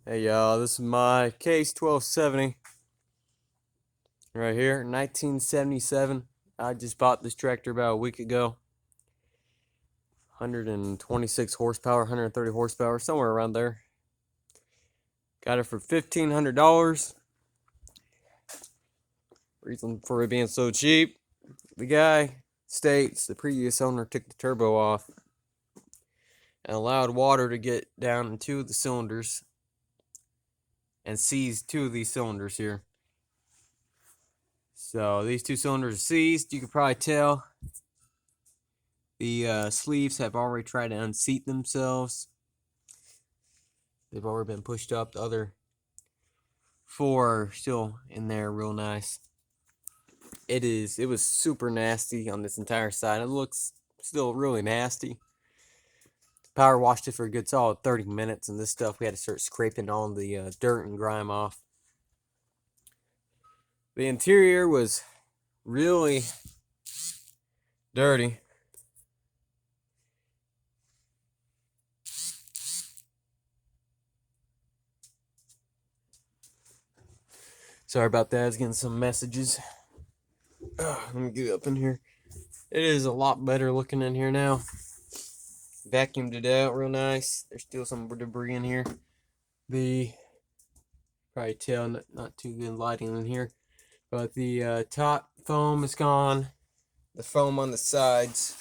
Hey y'all, this is my case 1270 right here, 1977. I just bought this tractor about a week ago. 126 horsepower, 130 horsepower, somewhere around there. Got it for $1,500. Reason for it being so cheap, the guy states the previous owner took the turbo off and allowed water to get down in two of the cylinders and seized two of these cylinders here. So these two cylinders are seized. You can probably tell the sleeves have already tried to unseat themselves. They've already been pushed up. The other four are still in there real nice. It was super nasty on this entire side. It looks still really nasty. Power washed it for a good solid 30 minutes, and this stuff we had to start scraping all the dirt and grime off. The interior was really dirty. Sorry about that. I was getting some messages. Let me get up in here. It is a lot better looking in here now. Vacuumed it out real nice. There's still some debris in here. Probably tell not too good lighting in here, but the top foam is gone. The foam on the sides,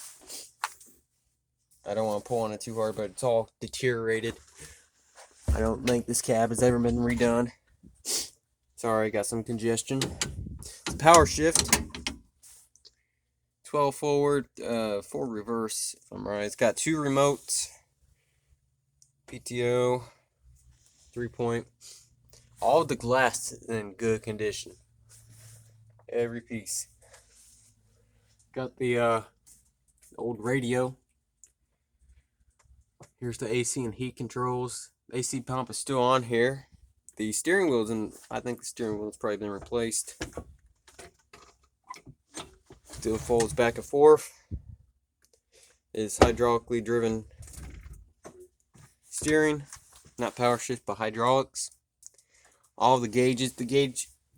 I don't want to pull on it too hard, but it's all deteriorated. I don't think this cab has ever been redone. Sorry, I got some congestion. It's a power shift. 12 forward, 4 reverse, if I'm right. It's got 2 remotes. PTO, 3-point. All the glass is in good condition. Every piece. Got the old radio. Here's the AC and heat controls. The AC pump is still on here. The steering wheel's I think the steering wheel's probably been replaced. Still folds back and forth. It's hydraulically driven steering, not power shift, but hydraulics. All the gauges,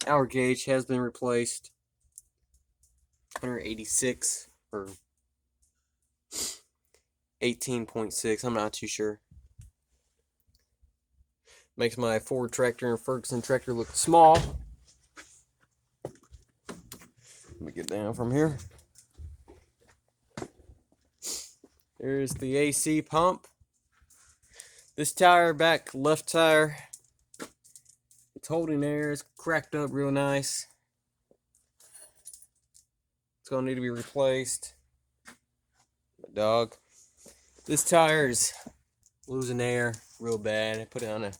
our gauge has been replaced. 186 or 18.6, I'm not too sure. Makes my Ford tractor and Ferguson tractor look small. Let me get down from here. There's the AC pump. This tire, back left tire, it's holding air. It's cracked up real nice. It's gonna need to be replaced. My dog. This tire is losing air real bad. I put it on a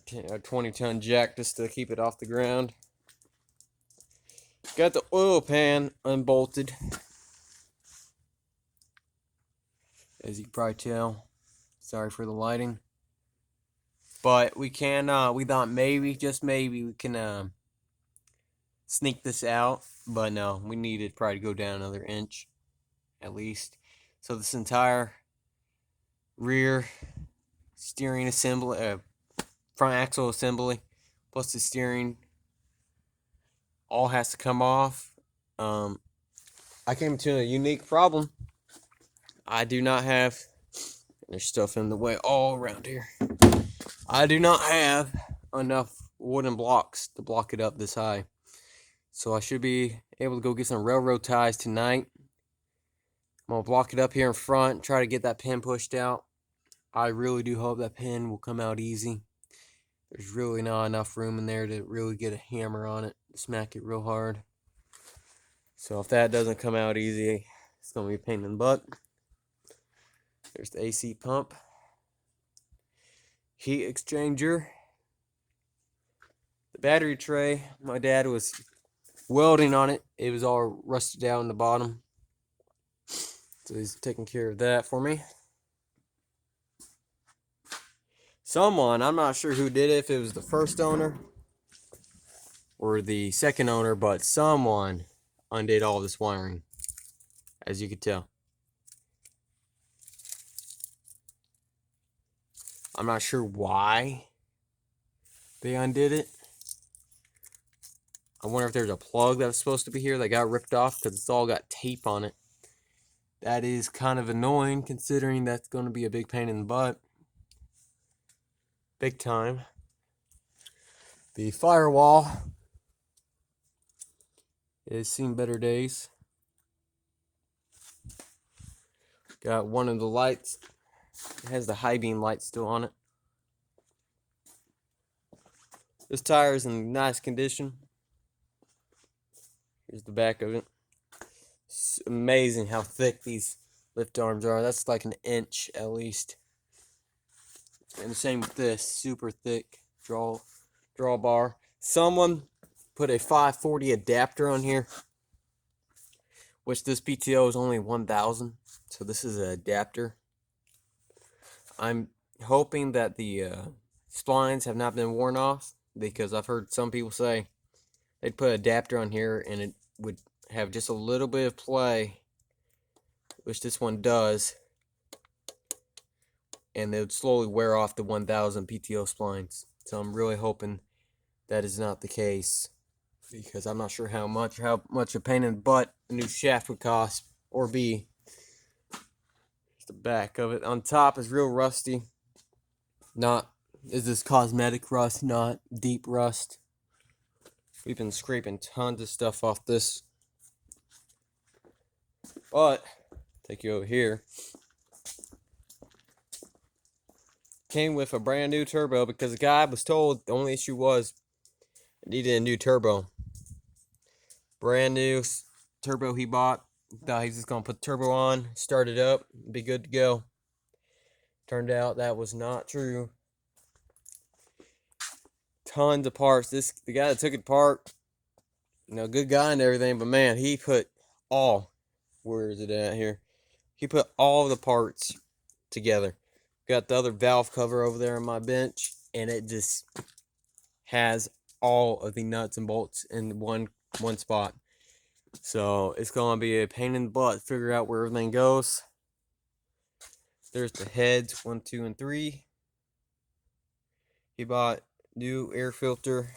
20-ton jack just to keep it off the ground. Got the oil pan unbolted, as you can probably tell. Sorry for the lighting, but we thought maybe, just maybe, we can sneak this out, but no, we needed probably to go down another inch at least. So this entire rear steering assembly, front axle assembly, plus the steering, all has to come off. I came to a unique problem. I do not have, there's stuff in the way all around here. I do not have enough wooden blocks to block it up this high. So I should be able to go get some railroad ties tonight. I'm going to block it up here in front, try to get that pin pushed out. I really do hope that pin will come out easy. There's really not enough room in there to really get a hammer on it, smack it real hard. So if that doesn't come out easy, it's going to be a pain in the butt. There's the AC pump. Heat exchanger. The battery tray, my dad was welding on it. It was all rusted out in the bottom. So he's taking care of that for me. Someone, I'm not sure who did it, if it was the first owner or the second owner, but someone undid all this wiring, as you could tell. I'm not sure why They undid it. I wonder if there's a plug that was supposed to be here that got ripped off because it's all got tape on it. That is kind of annoying considering that's going to be a big pain in the butt. Big time. The firewall has seen better days. Got one of the lights. It has the high beam light still on it. This tire is in nice condition. Here's the back of it. It's amazing how thick these lift arms are. That's like an inch at least. And the same with this, super thick drawbar. Someone put a 540 adapter on here, which this PTO is only 1,000. So this is an adapter. I'm hoping that the splines have not been worn off, because I've heard some people say they'd put an adapter on here and it would have just a little bit of play, which this one does, and they would slowly wear off the 1,000 PTO splines. So I'm really hoping that is not the case, because I'm not sure how much a pain in the butt a new shaft would cost or be. Just the back of it. On top is real rusty. Is this cosmetic rust, not deep rust. We've been scraping tons of stuff off this. But, take you over here. Came with a brand new turbo because the guy was told the only issue was it needed a new turbo. Brand new turbo he bought. Thought he's just going to put the turbo on, start it up, be good to go. Turned out that was not true. Tons of parts. The guy that took it apart, good guy and everything, but man, he put where is it at here? He put all the parts together. Got the other valve cover over there on my bench, and it just has all of the nuts and bolts in one spot. So it's gonna be a pain in the butt to figure out where everything goes. There's the heads 1, 2, and 3. He bought new air filter.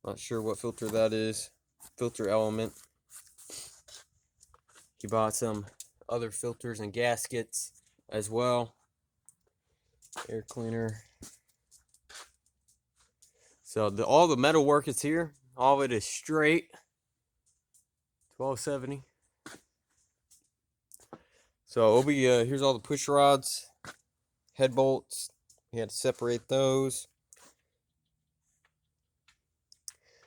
Not sure what filter that is. Filter element. He bought some other filters and gaskets as well. Air cleaner. So all the metal work is here. All of it is straight. 1270. So it'll be here's all the push rods, head bolts. You had to separate those.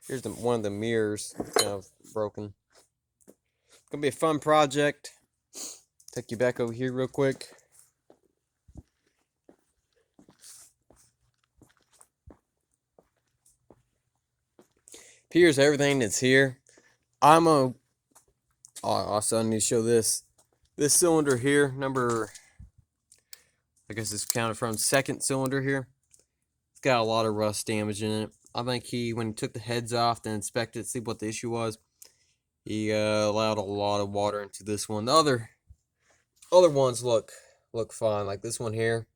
Here's one of the mirrors, kind of broken. It's gonna be a fun project. Take you back over here real quick. Here's everything that's here. I also need to show this. This cylinder here, I guess it's counted from second cylinder here. It's got a lot of rust damage in it. I think when he took the heads off to inspect it, see what the issue was, he allowed a lot of water into this one. The other ones look fine. Like this one here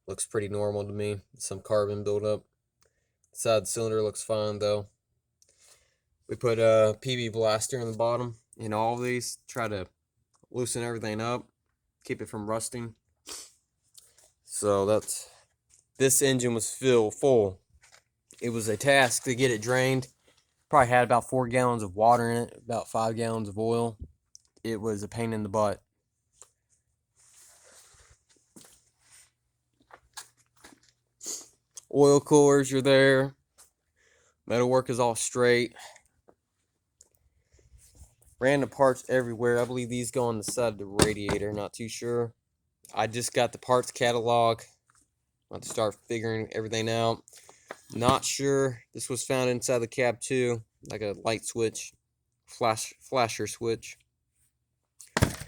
looks pretty normal to me. Some carbon buildup. The side of the cylinder looks fine though. We put a PB blaster in the bottom in all of these. Try to loosen everything up, keep it from rusting. So this engine was full. It was a task to get it drained. Probably had about 4 gallons of water in it, about 5 gallons of oil. It was a pain in the butt. Oil coolers are there. Metalwork is all straight. Random parts everywhere. I believe these go on the side of the radiator. Not too sure. I just got the parts catalog. I'm about to start figuring everything out. Not sure. This was found inside the cab too. Like a light switch. Flasher switch.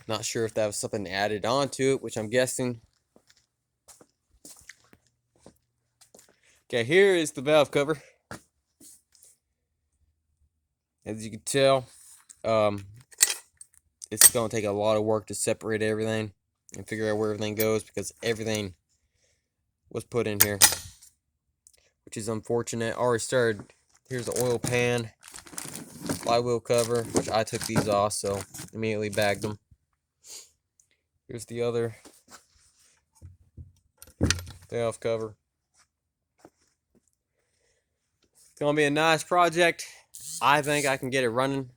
Not sure if that was something added onto it, which I'm guessing. Okay, here is the valve cover. As you can tell, it's going to take a lot of work to separate everything and figure out where everything goes, because everything was put in here. which is unfortunate. I already started. Here's the oil pan, flywheel cover, which I took these off, so immediately bagged them. Here's the other payoff cover. It's gonna be a nice project. I think I can get it running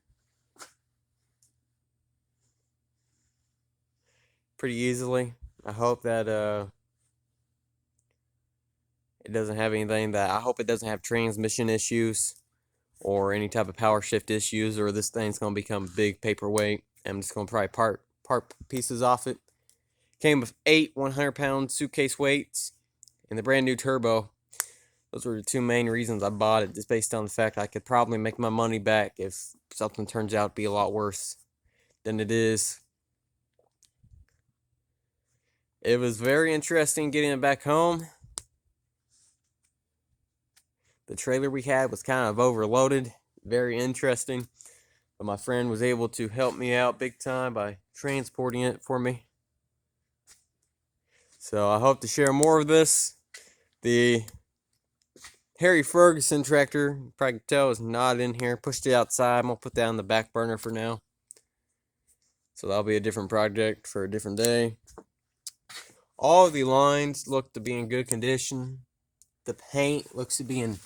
pretty easily. I hope that it doesn't have anything that I hope it doesn't have transmission issues or any type of power shift issues, or this thing's gonna become a big paperweight. I'm just gonna probably part pieces off it. Came with 8 100-pound suitcase weights and the brand new turbo. Those were the two main reasons I bought it, just based on the fact I could probably make my money back if something turns out to be a lot worse than it is. It was very interesting getting it back home. The trailer we had was kind of overloaded. Very interesting. But my friend was able to help me out big time by transporting it for me. So I hope to share more of this. The Harry Ferguson tractor, you probably can tell, is not in here. Pushed it outside. I'm going to put that on the back burner for now. So that'll be a different project for a different day. All of the lines look to be in good condition. The paint looks to be in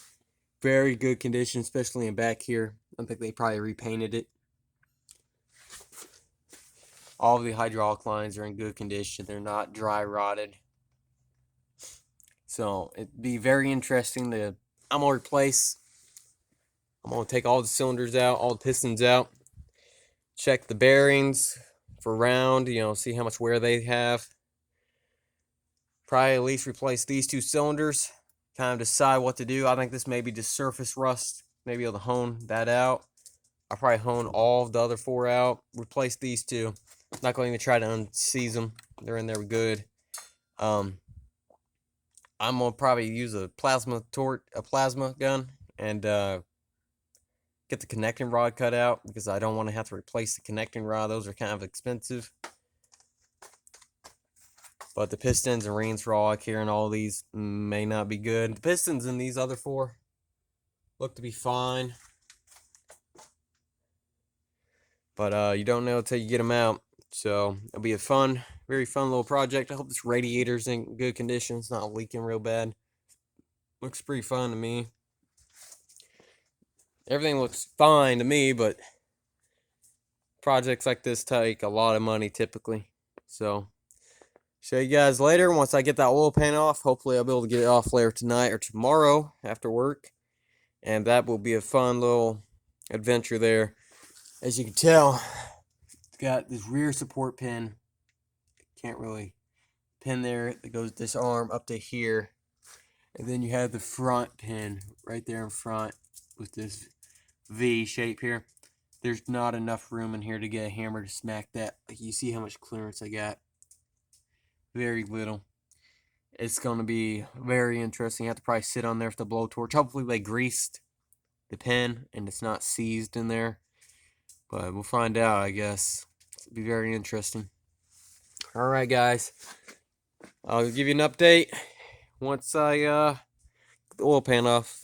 very good condition, especially in back here. I think they probably repainted it. All of the hydraulic lines are in good condition. They're not dry rotted. So it'd be very interesting to, I'm going to take all the cylinders out, all the pistons out, check the bearings for round, see how much wear they have. Probably at least replace these 2 cylinders, kind of decide what to do. I think this may be just surface rust, maybe able to hone that out. I'll probably hone all of the other 4 out, replace these 2. Not going to try to unseize them. They're in there good. I'm gonna probably use a plasma gun, and get the connecting rod cut out, because I don't want to have to replace the connecting rod. Those are kind of expensive. But the pistons and rings rod here and all these may not be good. The pistons in these other 4 look to be fine. But you don't know until you get them out. So it'll be a very fun little project. I hope this radiator's in good condition. It's not leaking real bad. Looks pretty fun to me. Everything looks fine to me, but projects like this take a lot of money typically. So show you guys later once I get that oil pan off. Hopefully I'll be able to get it off later tonight or tomorrow after work. And that will be a fun little adventure there. As you can tell, it's got this rear support pin. Can't really pin there. That goes this arm up to here. And then you have the front pin right there in front with this V shape here. There's not enough room in here to get a hammer to smack that. Like, you see how much clearance I got. Very little. It's going to be very interesting. You have to probably sit on there with the blowtorch. Hopefully they greased the pin and it's not seized in there. But we'll find out, I guess. It'll be very interesting. Alright, guys. I'll give you an update once I get the oil pan off.